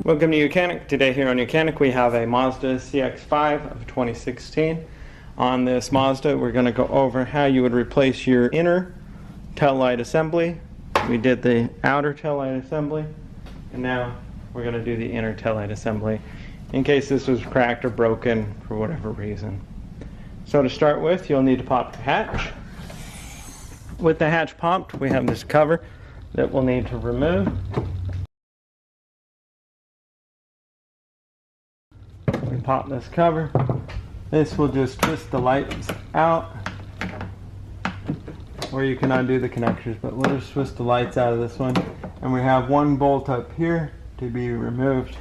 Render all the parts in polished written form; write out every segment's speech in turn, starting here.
Welcome to YOUCANIC. Today here on YOUCANIC we have a Mazda CX-5 of 2016. On this Mazda we're going to go over how you would replace your inner tail light assembly. We did the outer tail light assembly and now we're going to do the inner tail light assembly in case this was cracked or broken for whatever reason. So to start with, you'll need to pop the hatch. With the hatch popped, we have this cover that we'll need to remove. We pop this cover. This will just twist the lights out, or you can undo the connectors, but we'll just twist the lights out of this one. And we have one bolt up here to be removed,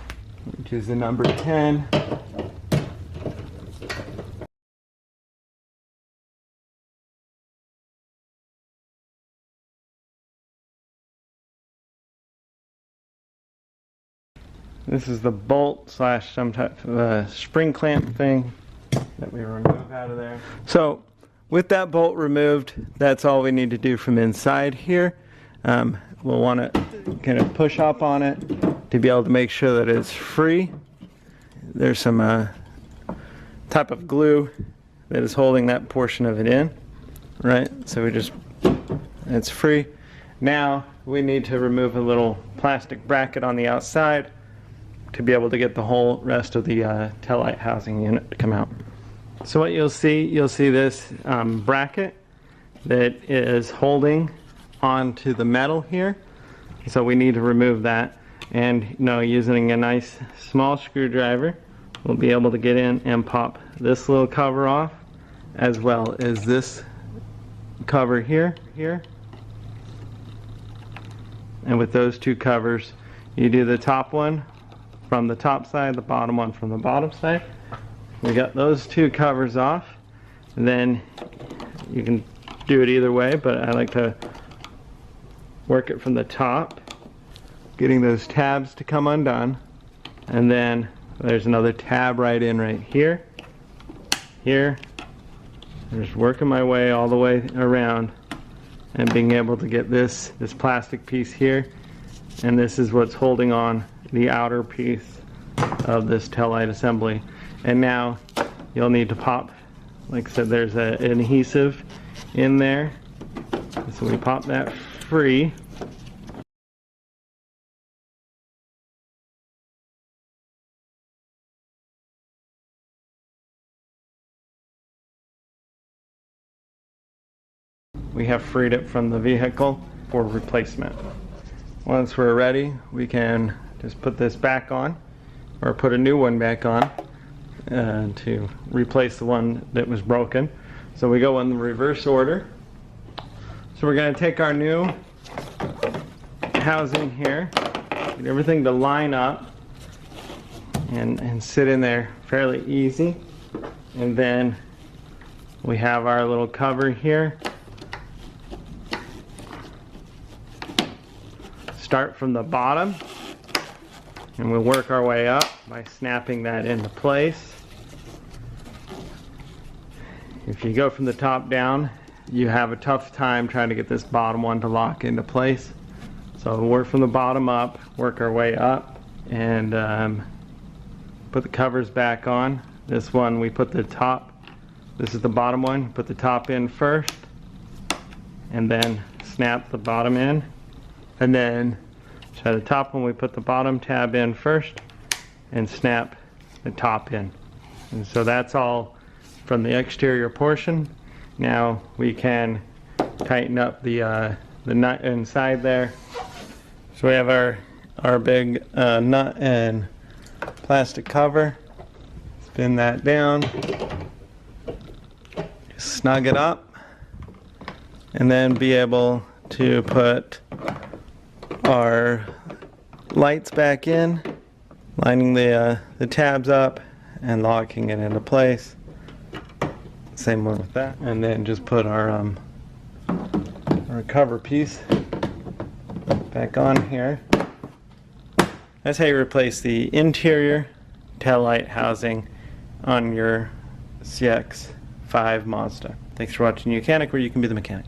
which is the number 10. This is the bolt slash some type of spring clamp thing that we remove out of there. So with that bolt removed, that's all we need to do from inside here. We'll want to kind of push up on it to be able to make sure that it's free. There's some type of glue that is holding that portion of it in, right? So it's free. Now we need to remove a little plastic bracket on the outside to be able to get the whole rest of the tail light housing unit to come out. So what you'll see this bracket that is holding onto the metal here. So we need to remove that, and using a nice small screwdriver, we'll be able to get in and pop this little cover off, as well as this cover here. And with those two covers, you do the top one from the top side, the bottom one from the bottom side. We got those two covers off, and then you can do it either way, but I like to work it from the top, getting those tabs to come undone, and then there's another tab right here. I'm just working my way all the way around and being able to get this plastic piece here, and this is what's holding on the outer piece of this tail light assembly. And now you'll need to pop, like I said, there's an adhesive in there, so we pop that free. We have freed it from the vehicle for replacement. Once we're ready, we can just put this back on, or put a new one back on to replace the one that was broken. So we go in the reverse order. So we're going to take our new housing here, get everything to line up and sit in there fairly easy. And then we have our little cover here. Start from the bottom, and we'll work our way up by snapping that into place. If you go from the top down, you have a tough time trying to get this bottom one to lock into place. So we'll work from the bottom up, work our way up, and put the covers back on. This one we put the top, this is the bottom one, put the top in first, and then snap the bottom in. And then so the top one we put the bottom tab in first and snap the top in. And so that's all from the exterior portion. Now we can tighten up the nut inside there. So we have our big nut and plastic cover. Spin that down. Just snug it up, and then be able to put our lights back in, lining the tabs up and locking it into place. Same one with that, and then just put our cover piece back on here. That's how you replace the interior tail light housing on your CX-5 Mazda. Thanks for watching YOUCANIC, where you can be the mechanic.